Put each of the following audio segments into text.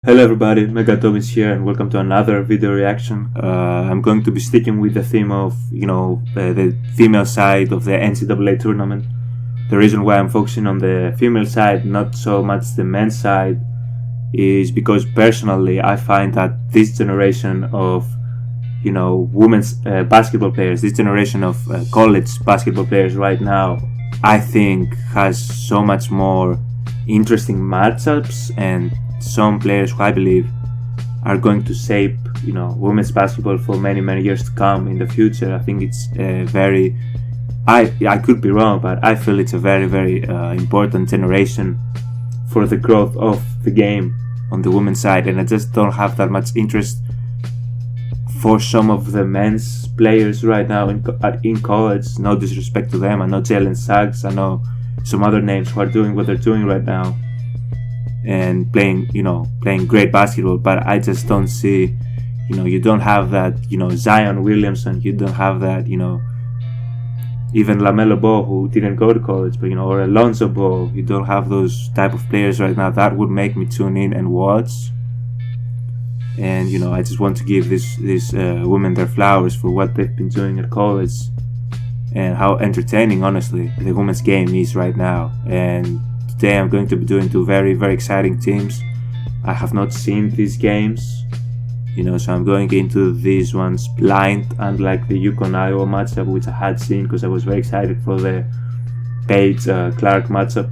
Hello everybody, Megatomis here and welcome to another video reaction. I'm going to be sticking with the theme of, the female side of the NCAA tournament. The reason why I'm focusing on the female side, not so much the men's side, is because personally I find that this generation of, women's basketball players, this generation of college basketball players right now, I think has so much more interesting matchups and some players who I believe are going to shape, women's basketball for many years to come in the future. I think it's I could be wrong, but I feel it's a very important generation for the growth of the game on the women's side, and I just don't have that much interest for some of the men's players right now in college. No disrespect to them. I know Jalen Suggs, I know some other names who are doing what they're doing right now and playing great basketball, but I just don't see, you don't have that, Zion Williamson, you don't have that, even LaMelo Ball, who didn't go to college, but or Alonzo Ball. You don't have those type of players right now that would make me tune in and watch. And I just want to give these women their flowers for what they've been doing at college and how entertaining, honestly, the women's game is right now. And today I'm going to be doing two very exciting teams. I have not seen these games, so I'm going into these ones blind, unlike the UConn-Iowa matchup, which I had seen because I was very excited for the Page-Clark matchup.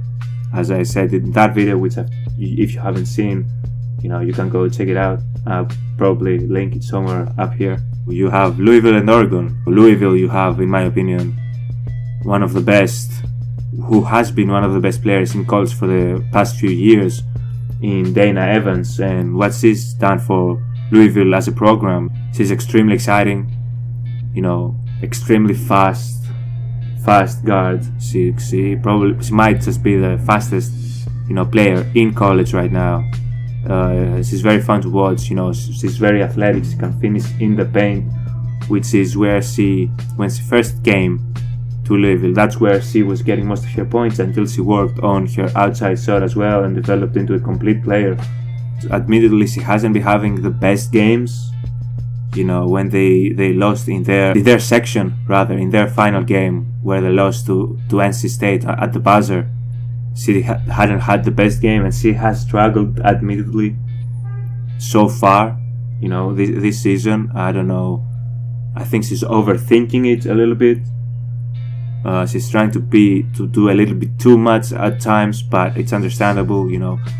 As I said in that video, which if you haven't seen, you can go check it out. I'll probably link it somewhere up here. You have Louisville and Oregon. Louisville, you have, in my opinion, one of the best, who has been one of the best players in college for the past few years, in Dana Evans, and what she's done for Louisville as a program. She's extremely exciting, extremely fast guard. She might just be the fastest, player in college right now. She's very fun to watch. She's very athletic. She can finish in the paint, which is where when she first came to Louisville, that's where she was getting most of her points, until she worked on her outside shot as well and developed into a complete player. Admittedly, she hasn't been having the best games. When they lost in their section, rather, in their final game, where they lost to NC State at the buzzer, she hadn't had the best game, and she has struggled, admittedly, so far. This season, I don't know. I think she's overthinking it a little bit. She's trying to do a little bit too much at times, but it's understandable.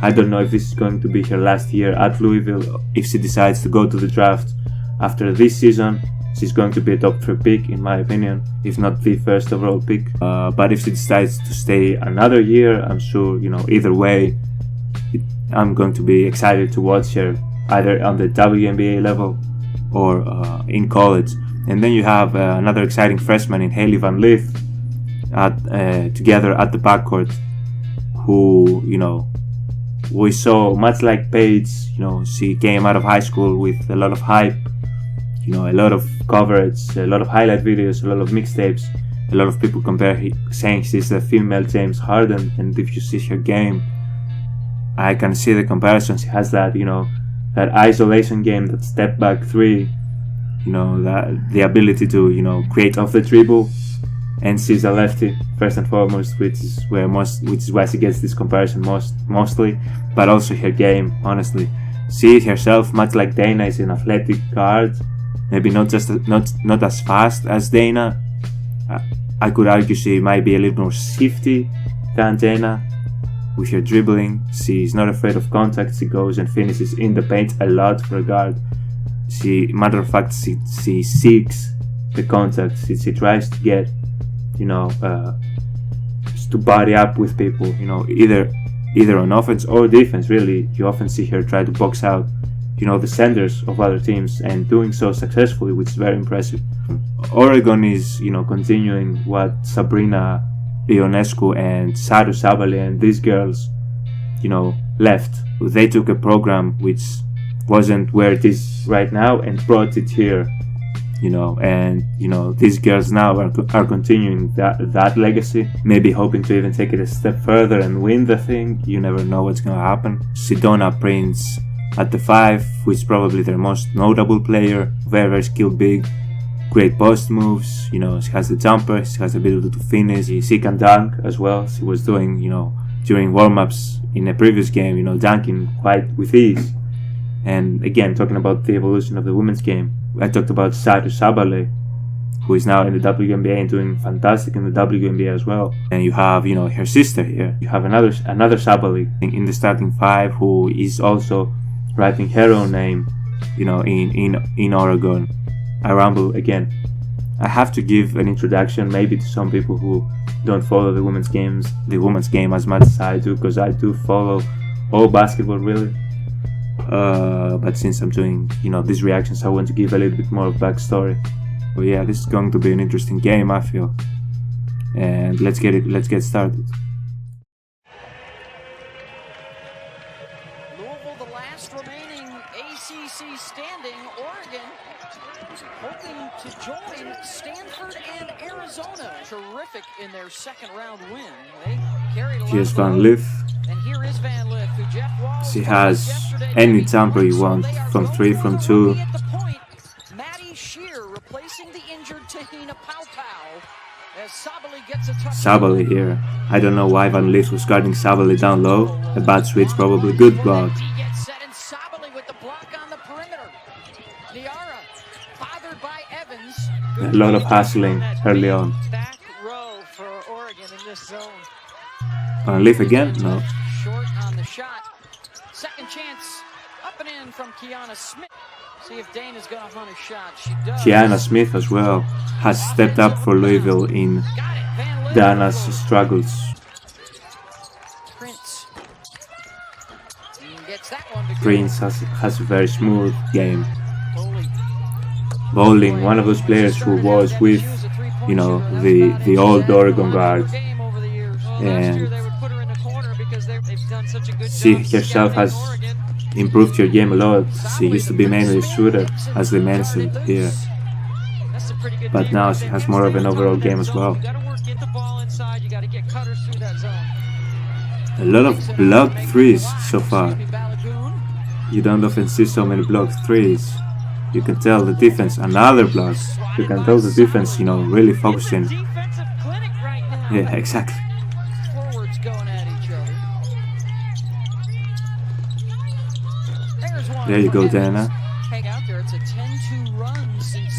I don't know if this is going to be her last year at Louisville. If she decides to go to the draft after this season, she's going to be a top 3 pick, in my opinion, if not the first overall pick. But if she decides to stay another year, I'm sure, either way, I'm going to be excited to watch her either on the WNBA level or in college. And then you have another exciting freshman in Haley Van Lith together at the backcourt, who, we saw, much like Paige, she came out of high school with a lot of hype, a lot of coverage, a lot of highlight videos, a lot of mixtapes. A lot of people saying she's the female James Harden, and if you see her game, I can see the comparison. She has that, that isolation game, that step back three, that the ability to, create off the dribble, and she's a lefty first and foremost, which is why she gets this comparison mostly, but also her game, honestly. She herself, much like Dana, is an athletic guard. Maybe not as fast as Dana. I could argue she might be a little more shifty than Dana with her dribbling. She's not afraid of contact. She goes and finishes in the paint a lot for a guard. Matter of fact, she seeks the contact. She tries to get, to body up with people. Either on offense or defense. Really, you often see her try to box out, the centers of other teams, and doing so successfully, which is very impressive. Oregon is, continuing what Sabrina Ionescu and Saru Sabali and these girls, left. They took a program which wasn't where it is right now and brought it here, these girls now are continuing that legacy, maybe hoping to even take it a step further and win the thing. You never know what's gonna happen. Sedona Prince at the 5, who is probably their most notable player. Very skilled big, great post moves. She has the jumper, she has the ability to finish. She can dunk as well. She was doing, during warm-ups in a previous game, dunking quite with ease. And again, talking about the evolution of the women's game, I talked about Saru Sabale, who is now in the WNBA and doing fantastic in the WNBA as well. And you have, her sister here. You have another Sabale in the starting 5, who is also writing her own name, in Oregon. I ramble again. I have to give an introduction maybe to some people who don't follow the women's game as much as I do, because I do follow all basketball really. But since I'm doing, these reactions, I want to give a little bit more of backstory. But yeah, this is going to be an interesting game, I feel. And let's get started. Louisville, the last remaining ACC standing. Oregon hoping to join Stanford and Arizona. Terrific in their second round win. They carried a lot. Here's Van Lith. And here is Van Lith, who Jeff Walls she has any jumper you want, from 3, from 2. Sabale here. I don't know why Van Lith was guarding Sabale down low. A bad switch, probably. Good block. A lot of hustling early on. Van Lith again? No. Short on the shot. Second chance up and in from Kiana Smith. See if Dana's gonna hunt a shot. She does. Kiana Smith as well has stepped up for Louisville in Dana's struggles. Prince has a very smooth game. Bowling, one of those players who was with, the old Oregon guard, and she herself has improved her game a lot. She used to be mainly a shooter, as they mentioned here, but now she has more of an overall game as well. A lot of blocked threes so far. You don't often see so many blocked threes. You can tell the defense, another block. You can tell the defense, really focusing. Yeah, exactly. There you go, Dana.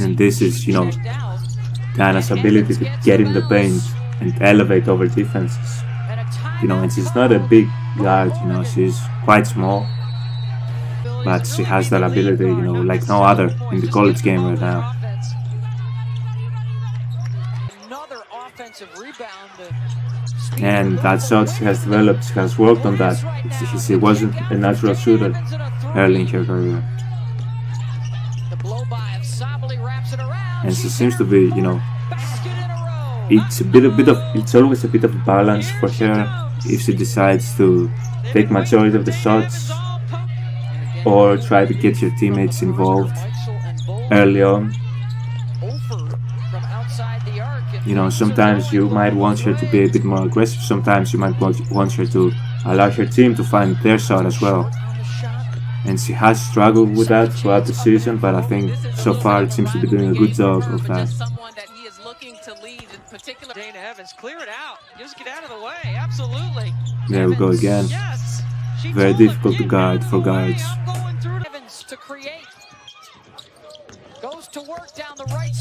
And this is, Dana's ability to get in the paint and elevate over defenses. And she's not a big guard, she's quite small. But she has that ability, like no other in the college game right now. And that shot she has developed, she has worked on that. She wasn't a natural shooter early in her career. And she seems to be, it's always a bit of balance for her if she decides to take majority of the shots or try to get your teammates involved early on. Sometimes you might want her to be a bit more aggressive, sometimes you might want her to allow her team to find their shot as well. And she has struggled with that throughout the season, but I think so far it seems to be doing a good job of that. There we go again. Very difficult to guard for guards.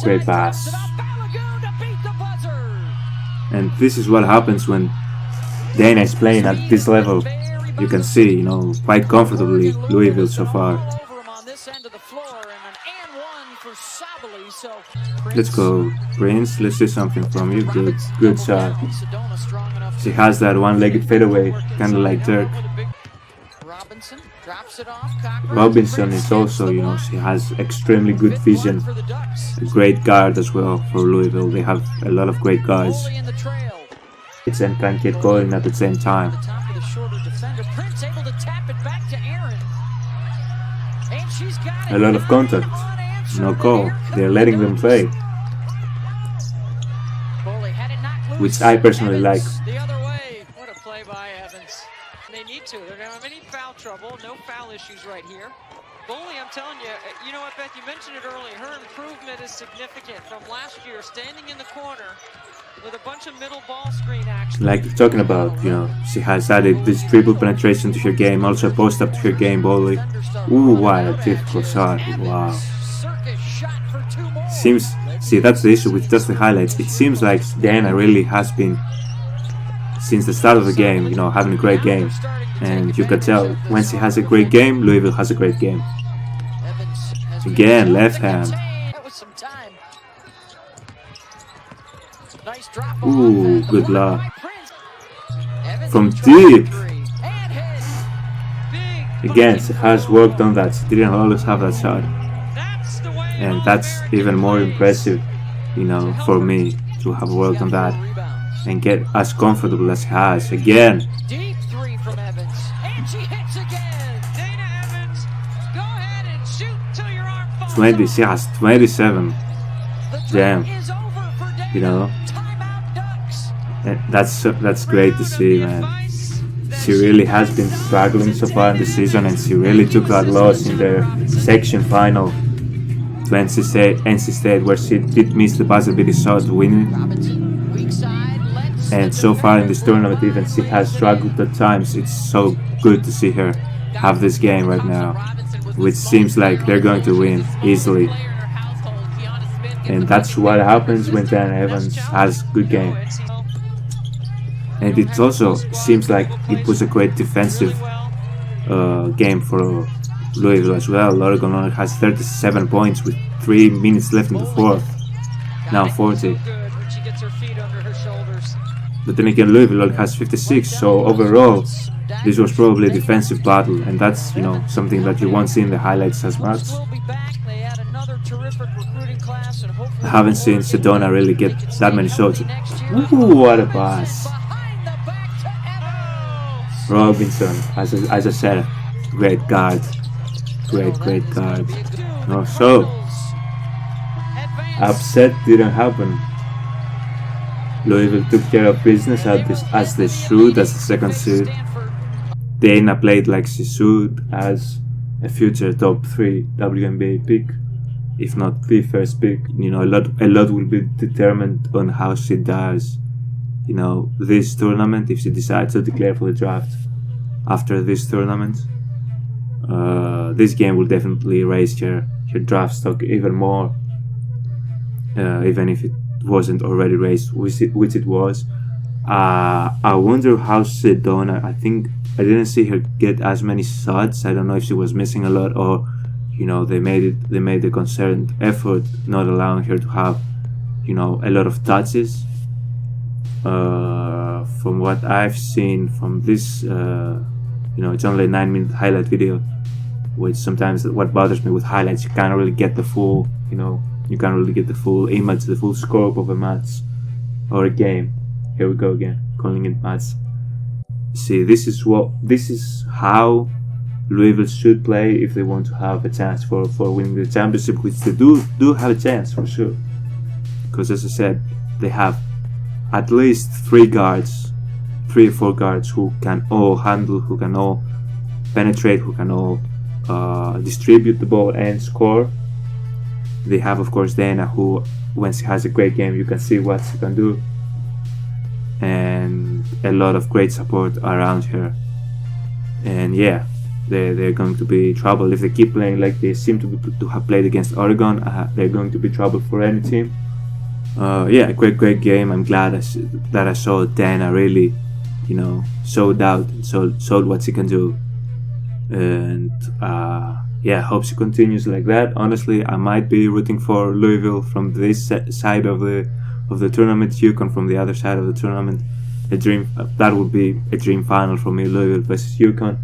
Great pass. And this is what happens when Dana is playing at this level. You can see, quite comfortably Louisville so far. Let's go, Prince. Let's see something from you. Good shot. She has that one-legged fadeaway, kind of like Dirk. Robinson is also, she has extremely good vision. A great guard as well for Louisville. They have a lot of great guards. And can get going at the same time. A lot of contact. No call. They're letting them play. Which I personally like. trouble. No foul issues right here. Bully, I'm telling you, you know what, Beth, you mentioned it earlier. Her improvement is significant from last year, standing in the corner with a bunch of middle ball screen action. Like you're talking about, she has added this dribble penetration to her game, also post up to her game, Bully. Ooh, what a difficult shot. Wow. See, that's the issue with just the highlights. It seems like Dana really has been, since the start of the game, having a great game. And you can tell, when she has a great game, Louisville has a great game. Again, left hand. Ooh, good luck. From deep. Again, she has worked on that. She didn't always have that shot. And that's even more impressive, for me to have worked on that and get as comfortable as she has. Again. Deep three from Evans. And she hits again. Dana Evans, go ahead and shoot till your arm falls. 20, she has 27. Damn. And that's great to see, man. She really has been struggling so far in the season, and she really took that loss in the section final to NC State, where she did miss the buzzer beating shot to win it. And so far in this tournament, even she has struggled at times. It's so good to see her have this game right now, which seems like they're going to win easily. And that's what happens when Dana Evans has a good game. And it also seems like it was a great defensive game for Louisville as well. Oregon only has 37 points with 3 minutes left in the fourth. Now 40. But then again, Louisville only has 56. So overall, this was probably a defensive battle, and that's something that you won't see in the highlights as much. I haven't seen Sedona really get that many shots. Ooh, what a pass! Robinson, as I said, great guard. Great guard. So, upset didn't happen. Louisville took care of business as they should, as the second seed. Dana played like she should as a future top 3 WNBA pick, if not the first pick. A lot will be determined on how she does this tournament, if she decides to declare for the draft after this tournament. This game will definitely raise her draft stock even more, even if it wasn't already raised, which it was. I wonder how Sedona, I think I didn't see her get as many shots. I don't know if she was missing a lot, or they made a concerted effort not allowing her to have a lot of touches. From what I've seen from this, it's only a 9-minute highlight video, which sometimes what bothers me with highlights, you can't really get the full, you can't really get the full image, the full scope of a match or a game. Here we go again, calling it match. See, this is how Louisville should play if they want to have a chance for winning the championship, which they do have a chance for sure. Because as I said, they have at least 3 or 4 guards who can all handle, who can all penetrate, who can all distribute the ball and score. They have, of course, Dana, who, when she has a great game, you can see what she can do, and a lot of great support around her. And yeah, they're going to be trouble if they keep playing like they seem to have played against Oregon. They're going to be trouble for any team. Yeah, great game. I'm glad that I saw Dana really, showed out and showed what she can do. And yeah, hope she continues like that. Honestly, I might be rooting for Louisville from this side of the tournament, UConn from the other side of the tournament. That would be a dream final for me, Louisville versus UConn,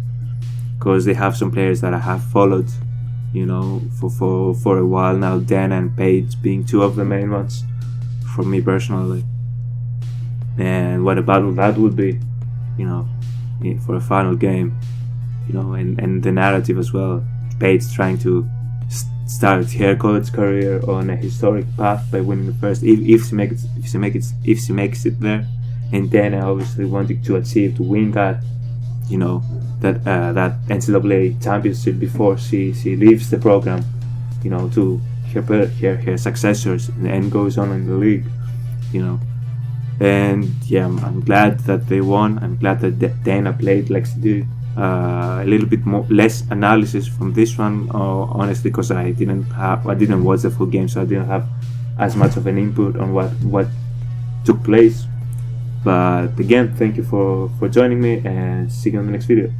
because they have some players that I have followed, for a while now. Dana and Paige being 2 of the main ones for me personally. And what a battle that would be, for a final game, and the narrative as well. Paige trying to start her college career on a historic path by winning the first, if she makes it there, and Dana obviously wanting to win that that NCAA championship before she leaves the program, to her successors and goes on in the league, and yeah, I'm glad that they won. I'm glad that Dana played like she did. A little bit less analysis from this one, honestly, because I didn't watch the full game, so I didn't have as much of an input on what took place. But again, thank you for joining me, and see you on the next video.